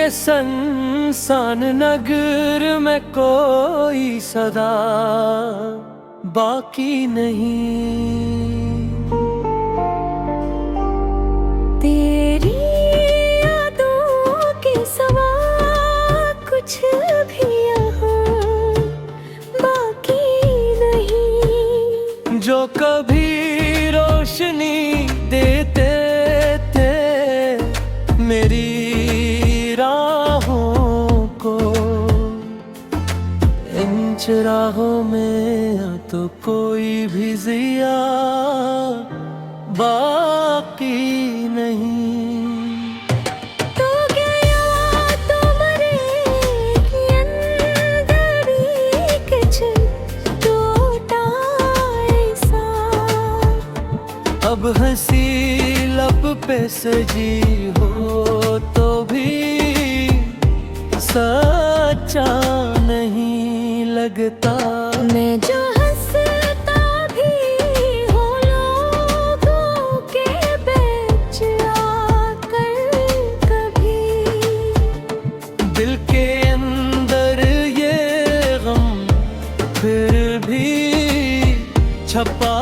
के संसान नगर में कोई सदा बाकी नहीं। तेरी यादों के सिवा कुछ भी यहाँ बाकी नहीं। जो कभी रोशनी देते थे मेरी राहों को, इन चिराहों में तो कोई भी ज़िया बाकी नहीं। तो गया तो मरेगी अंदर ही कुछ टूटा ऐसा। अब हंसी लब पे सजी हो तो भी सच्चा नहीं लगता। मैं जो हंसता भी हूँ लोगों के बीच आकर कभी, दिल के अंदर ये गम फिर भी छपा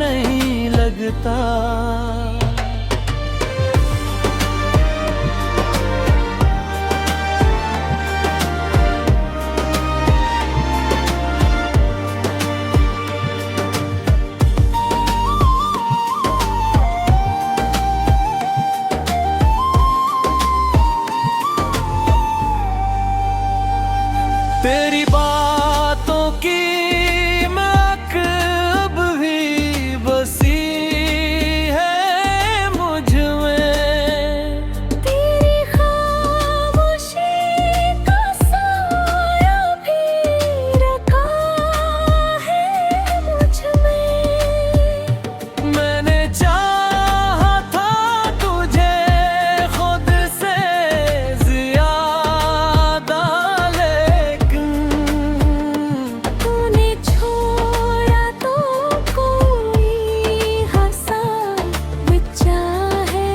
नहीं लगता। तेरी बातों की महक अब भी बसी है मुझ में। तेरी खामोशी का साया भी रखा है मुझ में। मैंने चाहा था तुझे खुद से ज्यादा, तूने छोड़ा तो कोई हंसा बच्चा है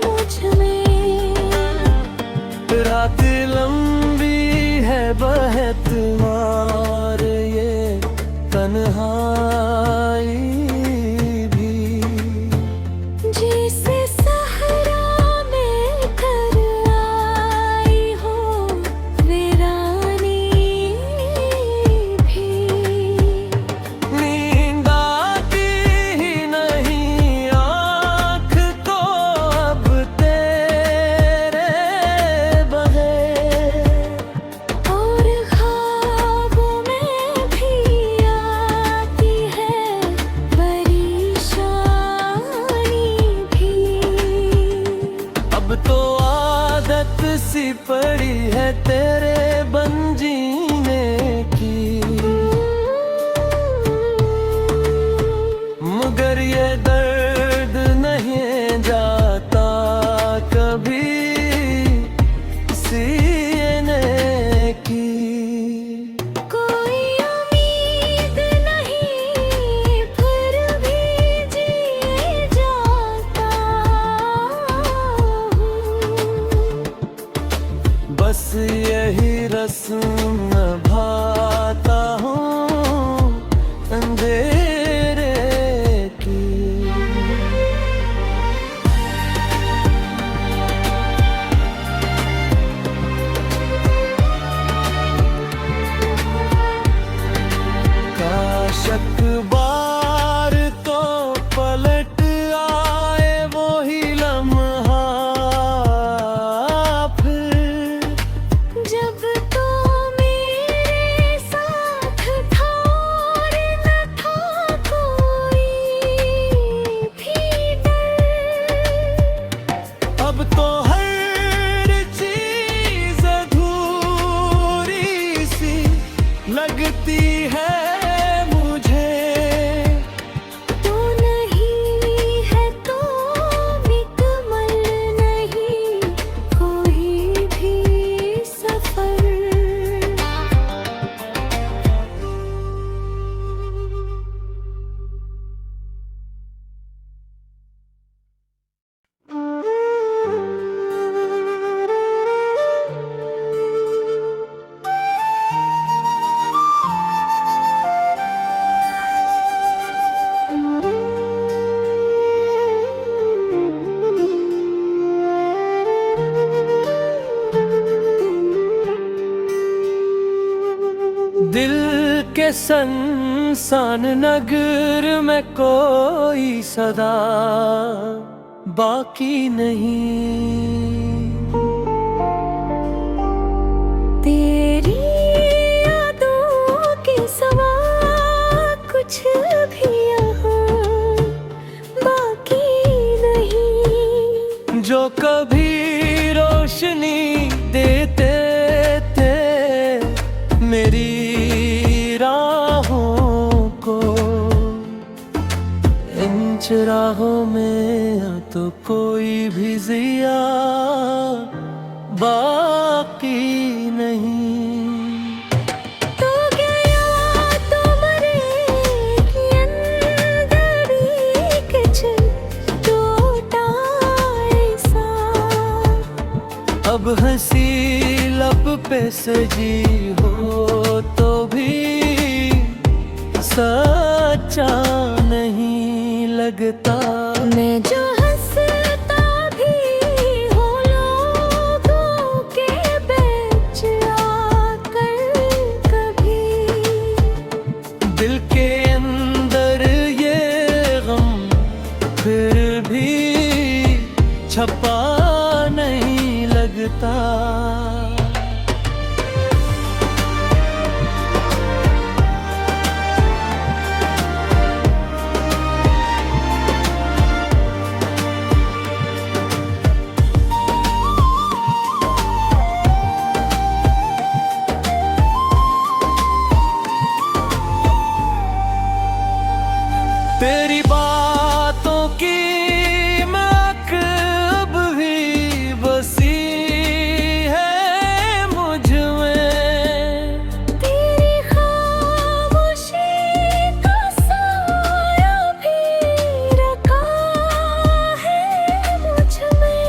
मुझ में। रात लंबी है बहुत और ये तन्हाई भी, जिसे सहरा में कर आई हो वीरानी भी। नींद आती ही नहीं आँख को अब तेरे बगैर, और ख्वाबों में भी आती है परेशानी भी। अब तो आदत सी पड़ी है तेरे बन जीने की। मगर ये दर्द नहीं जाता कभी सीने की। कोई उम्मीद नहीं फिर भी जिए जाता हूँ। बस यही रस्म निभाता हूँ अंधेरे की। काश अखबार तो पलट आए वही लम्हा फिर, जब तो मेरे साथ था और न था कोई भी डर। अब तो हर चीज अधूरी सी लगती है मुझे। संसान नगर में कोई सदा बाकी नहीं। तेरी यादों के सिवा कुछ भी यहाँ बाकी नहीं। जो कभी रोशनी देते थे मेरी राहों को, इन चिराहों में तो कोई भी ज़िया बाकी नहीं। तो गया तो मरेगी अंदर कुछ टूटा ऐसा। अब हंसी लब पे सजी हो तो भी सच्चा नहीं लगता। मैं जो हंसता भी हूँ लोगों के बीच आकर कभी, दिल के अंदर ये गम फिर भी छपा नहीं लगता। तेरी बातों की महक अब भी बसी है मुझ में। तेरी खामोशी का साया भी रखा है मुझ में।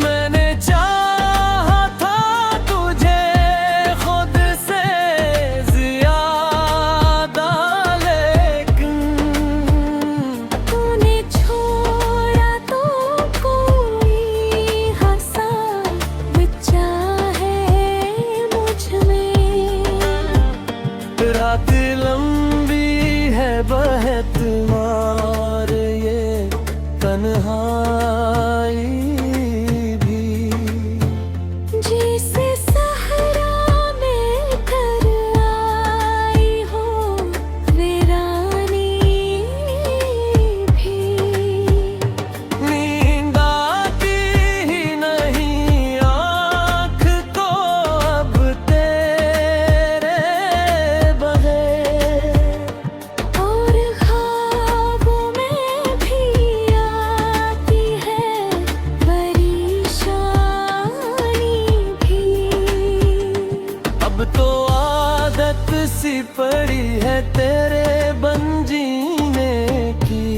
मैंने चाहा था तुझे खुद से ज्यादा, तूने छोड़ा तो कोई हंसा बचा है मुझ में। रात लंबी है बहुत और ये तन्हाई भी, जिसे सहरा में कर आई हो वीरानी भी। नींद आती ही नहीं आँख को अब तेरे बगैर, और ख्वाबों में भी आती है परेशानी भी। अब तो आदत सी पड़ी है तेरे बन जीने की,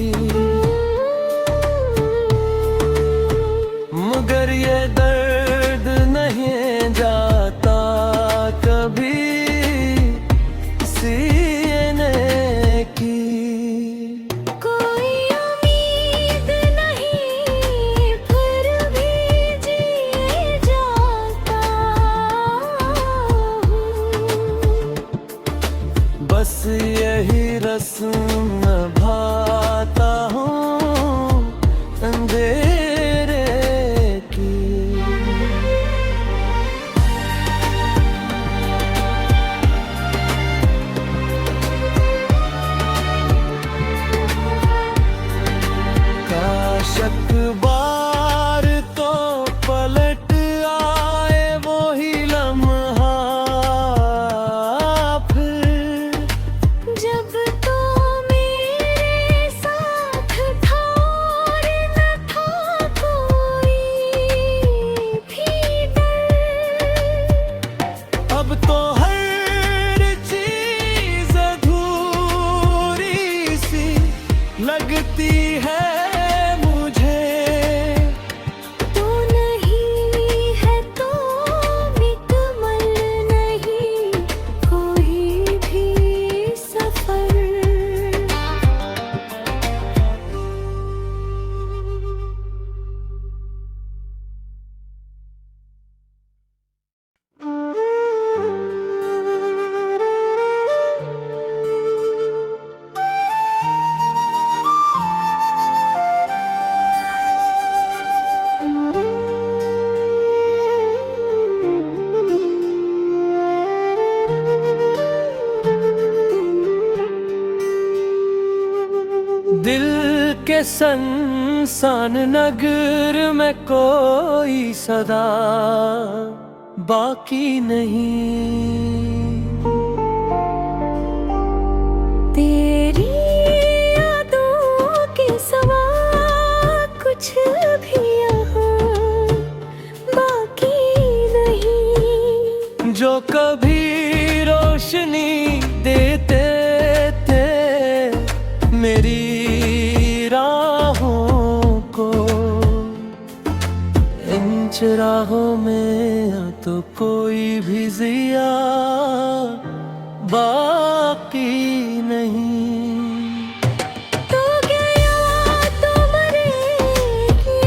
मगर ये दर्द नहीं जाता कभी सीने की। कोई उम्मीद नहीं फिर भी जिए जाता हूँ। बस यही रस्म निभाता हूँ अंधेरे की। काश अखबार तो पलट आए वही लम्हा फिर, जब तो मेरे दिल के संसान नगर में कोई सदा बाकी नहीं। तेरी यादों के सिवा कुछ भी यहाँ बाकी नहीं। जो कभी रोशनी देते थे मेरी राहों को, इन चराहों में तो कोई भी ज़िया बाकी नहीं। तो गया तो मरे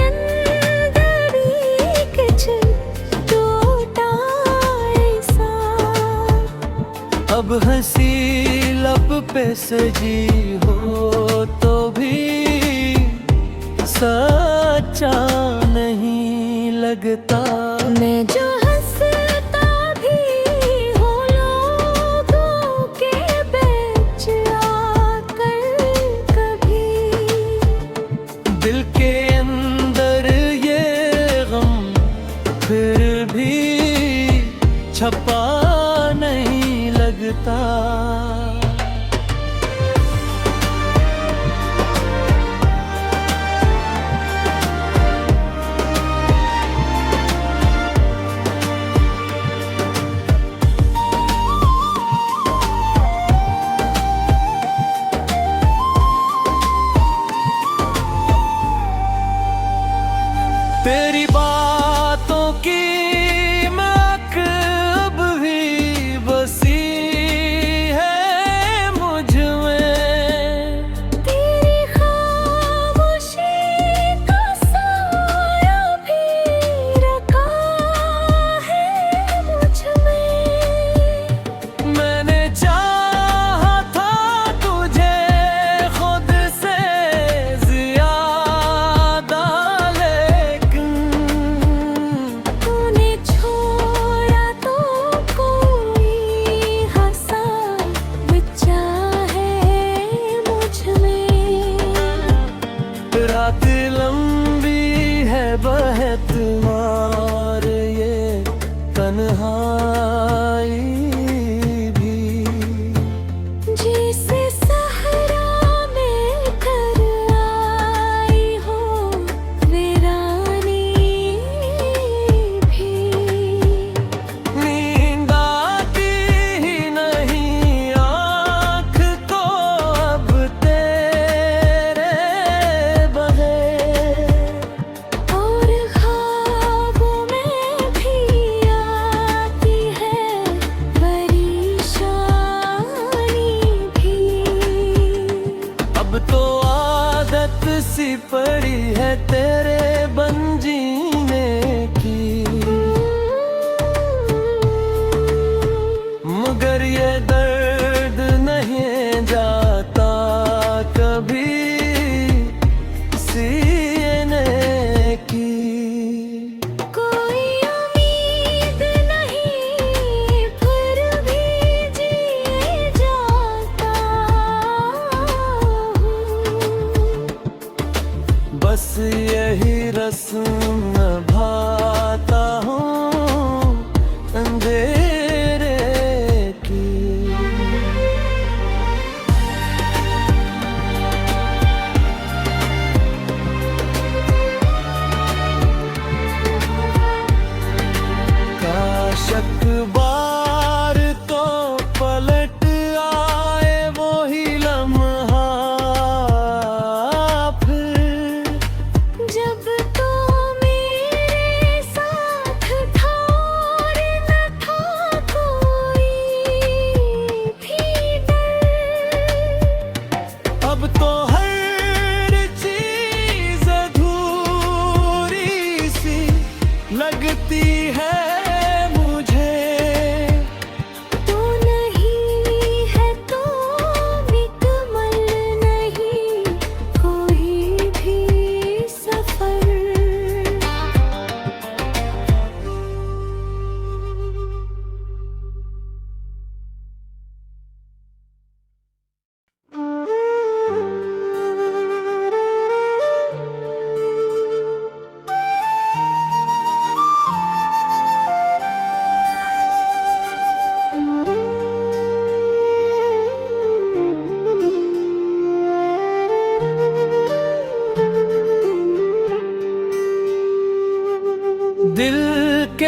अंदरी कुछ टूटा ऐसा। अब हंसी लब पे सजी हो तो भी सच्चा नहीं लगता। मैं जो हंसता भी हूँ लोगों के बीच आकर कभी, दिल के अंदर ये गम फिर भी छपा नहीं लगता। तेरी बातों की महक अब भी बसी है मुझ में। तेरी खामोशी का साया भी रखा है मुझ में। मैंने चाहा था तुझे खुद से ज्यादा, तूने छोड़ा तो कोई हंसा बचा है मुझ में। रात लंबी है बहतवार ये तन्हाई भी, जिसे सहरा में घर आई हो वीरानी भी। नींद आती ही नहीं आँख को अब तेरे बगैर, और ख्वाबों में भी आती है परेशानी भी। अब तो आदत सी पड़ी है तेरे बन जीने की। मगर ये दर्द नहीं जाता कभी सीने की। कोई उम्मीद नहीं फिर भी जिए जाता हूँ। बस यही रस्म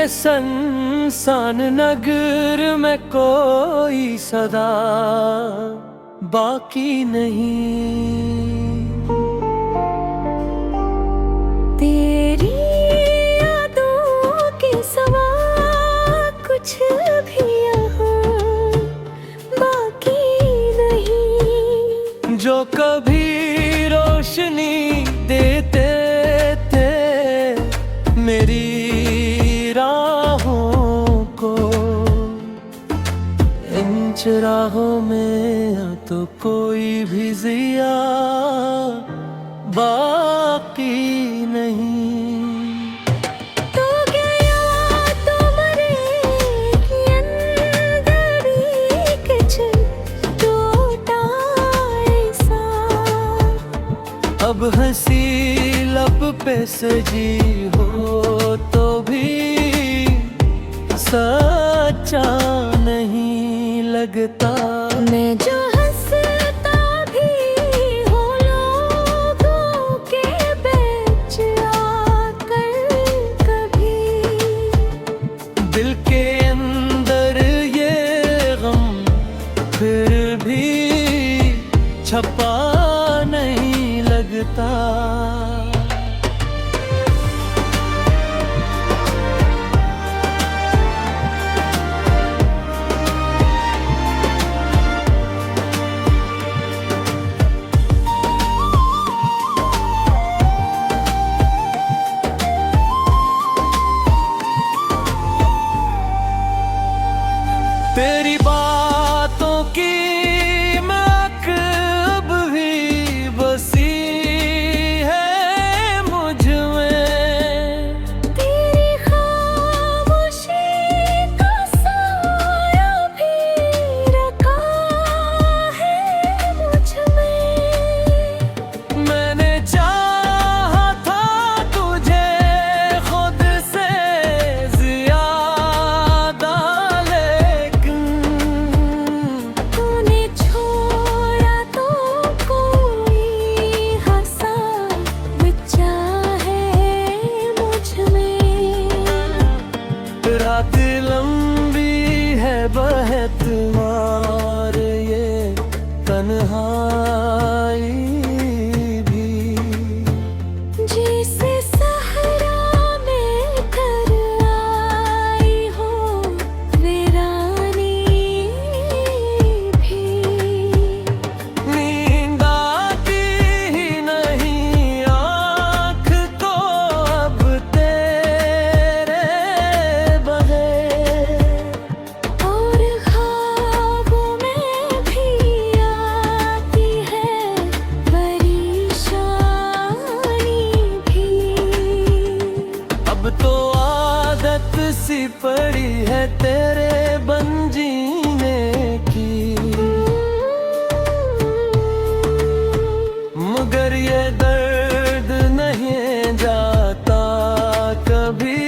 ये संसान नगर में कोई सदा बाकी नहीं। तेरी यादों के सिवा कुछ भी यहाँ बाकी नहीं। जो कभी रोशनी देते थे मेरी राहों को, इन चिराहों में तो कोई भी ज़िया बाकी नहीं। तो गया तो मरे कि अंदर कुछ टूटा ऐसा। अब हंसी लब पे सजी हो तो भी सच्चा नहीं लगता। मैं जो हंसता भी हूँ लोगों के बीच आकर कभी, दिल के अंदर ये गम फिर भी छपा नहीं लगता। तेरी बातों की महक अब भी बसी है मुझ में। तेरी खामोशी का साया भी रखा है मुझ में। मैंने चाहा था तुझे खुद से ज्यादा, तूने छोड़ा तो कोई हंसा बचा है मुझ में। रात लंबी है बहतवार ये तन्हाई भी, जिसे सहरा में कर आई हो वीरानी भी। नींद आती ही नहीं आँख को अब तेरे बगैर। और ख्वाबों में भी आती है परेशानी भी। अब तो आदत सी पड़ी है तेरे बन जीने की, मगर ये दर्द नहीं जाता कभी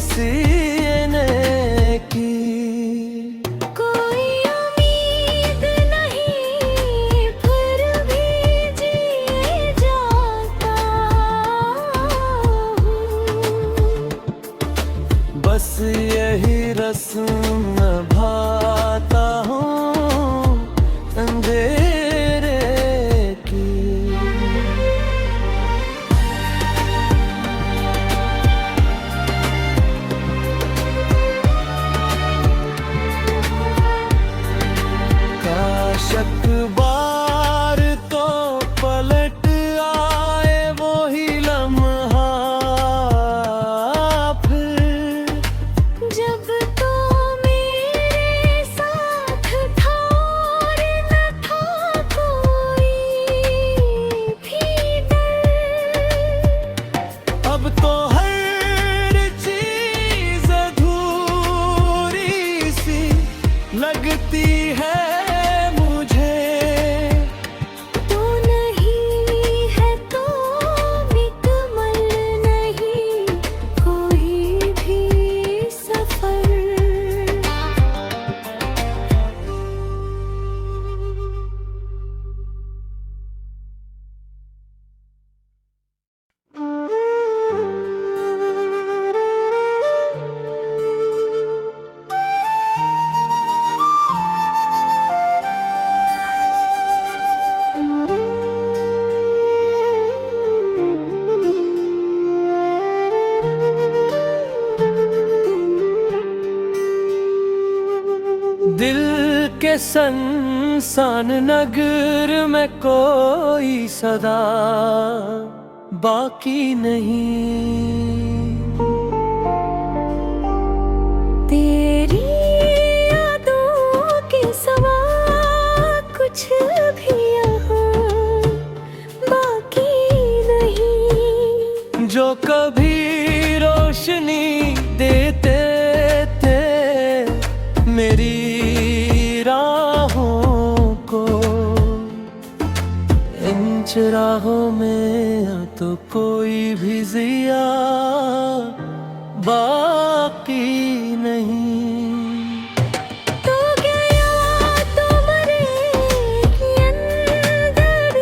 सीने की। कोई उम्मीद नहीं फिर भी जिए जाता हूँ। बस यही रस्म निभाता हूँ अंधेरे की। काश अखबार तो पलट आए वो ही लम्हा फिर, जब तो मेरे साथ था और न था कोई भी डर। अब तो हर चीज अधूरी सी लगती है मुझे। ये संसान नगर में कोई सदा बाकी नहीं। तेरी यादों के सिवा कुछ भी यहाँ बाकी नहीं। जो कभी रोशनी देते थे मेरी राहों को, इन राहों में तो कोई भी जिया बाकी नहीं। तो गया तो मरे अंदर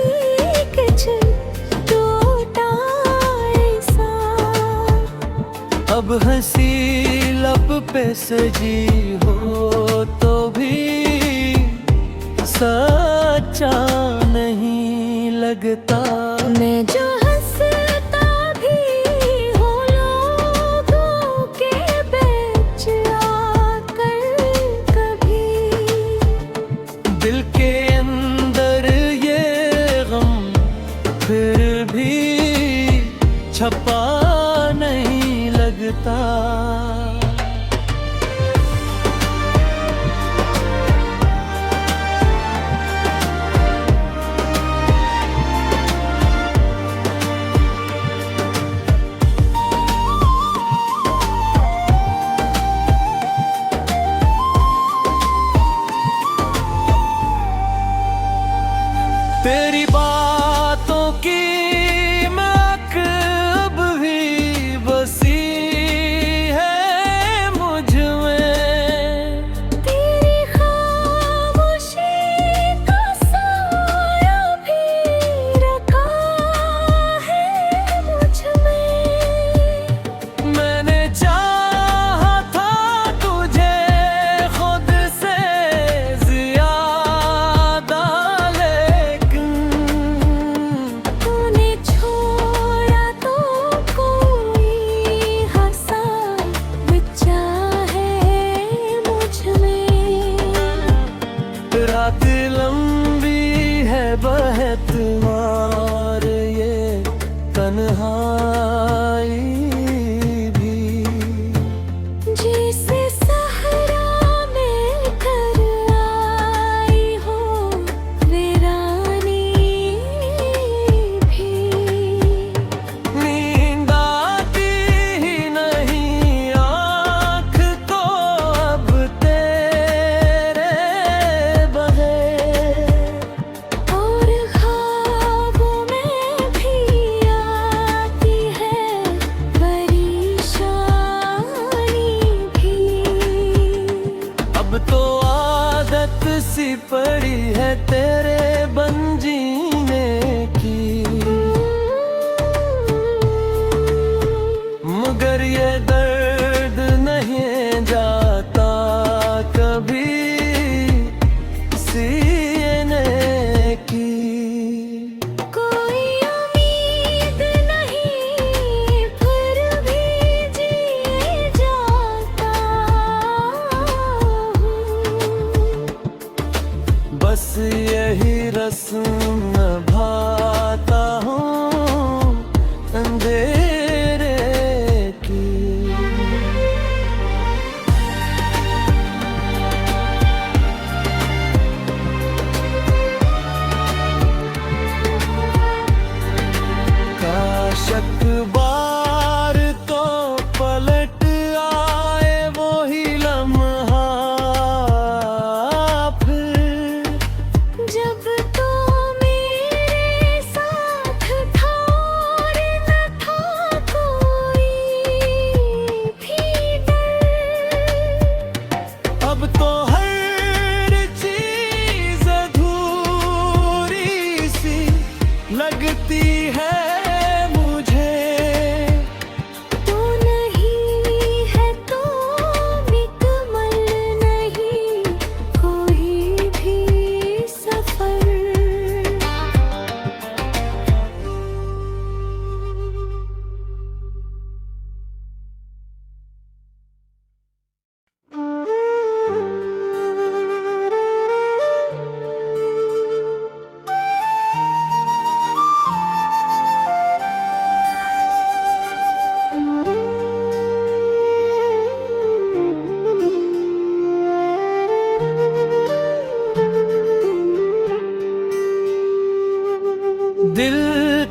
कुछ टूटा ऐसा। अब हंसी लब पे सजी हो तो भी सच्चा नहीं लगता। मैं जो हंसता भी हूँ लोगों के बीच आकर कभी, दिल के अंदर ये गम फिर भी छपा नहीं लगता। तेरी बातों की महक अब भी बसी है मुझ में। तेरी खामोशी का साया भी रखा है मुझ में। मैंने चाहा था तुझे खुद से ज्यादा, तूने छोड़ा तो कोई हंसा बचा है मुझ में। रात लंबी है बहतवार ये तन्हाई भी, जिसे सहरा में कर आई हो वीरानी भी। नींद आती ही नहीं आँख को अब तेरे बगैर। और ख्वाबों में भी आती है परेशानी भी। अब तो आदत सी पड़ी है तेरे बन जीने की, मगर ये दर्द नहीं जाता कभी सीने की। कोई उम्मीद नहीं फिर भी जी जाता हूँ। बस यही रस्म निभाता हूँ अंधेरे की। काश अखबार तो पलट आए वो ही लम्हा फिर, जब तो मेरे दिल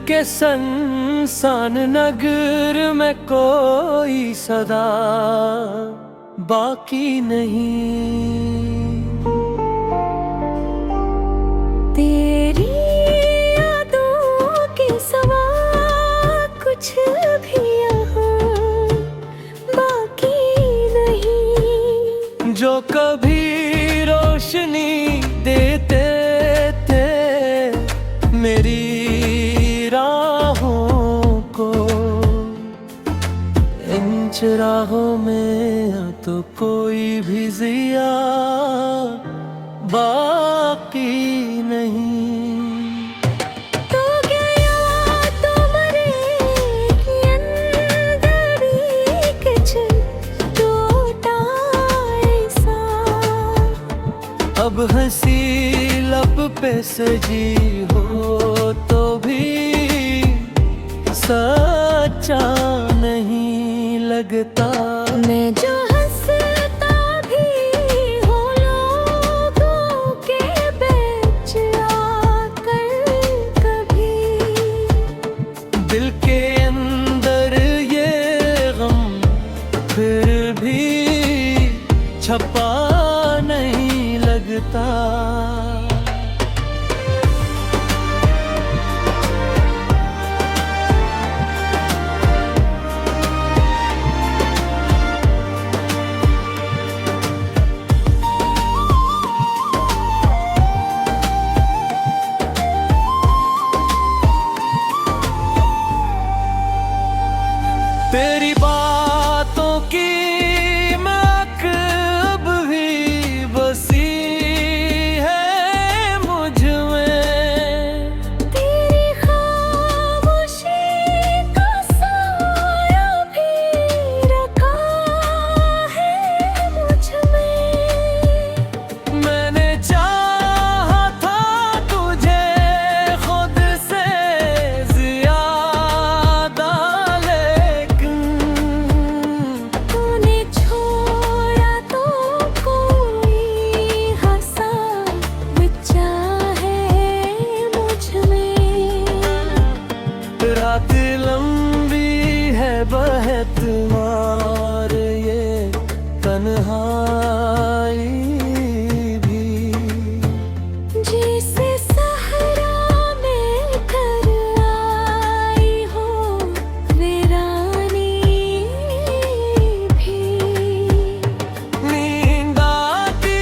के संसान नगर में कोई सदा बाकी नहीं। तेरी यादों के सिवा कुछ भी यहाँ बाकी नहीं। जो कभी रोशनी देते थे मेरी राहों को, इन राहों में तो कोई भी जिया बाकी नहीं। तो गया तो मरे अंदर कुछ टूटा ऐसा। अब हंसी लब पे सजी हो तो भी सच्चा नहीं लगता। मैं जो हंसता भी हूँ लोगों के बीच आकर कभी, दिल के अंदर ये गम फिर भी छपा नहीं लगता। तेरी बातों की महक अब भी बसी है मुझ में। तेरी खामोशी का साया भी रखा है मुझ में। मैंने चाहा था तुझे खुद से ज्यादा, तूने छोड़ा तो कोई हंसा बच्चा है मुझ में। रात लंबी है बहत मार ये तन्हाई भी, जिसे सहरा में कर आई हो वीरानी भी। नींद आती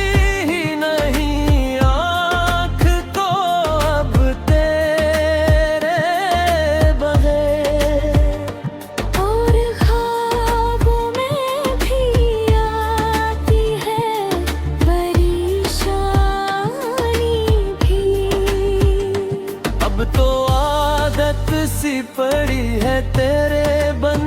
ही नहीं आँख को अब तेरे बगैर। और ख्वाबों में भी आती है परेशानी भी। अब तो आदत सी पड़ी है तेरे बन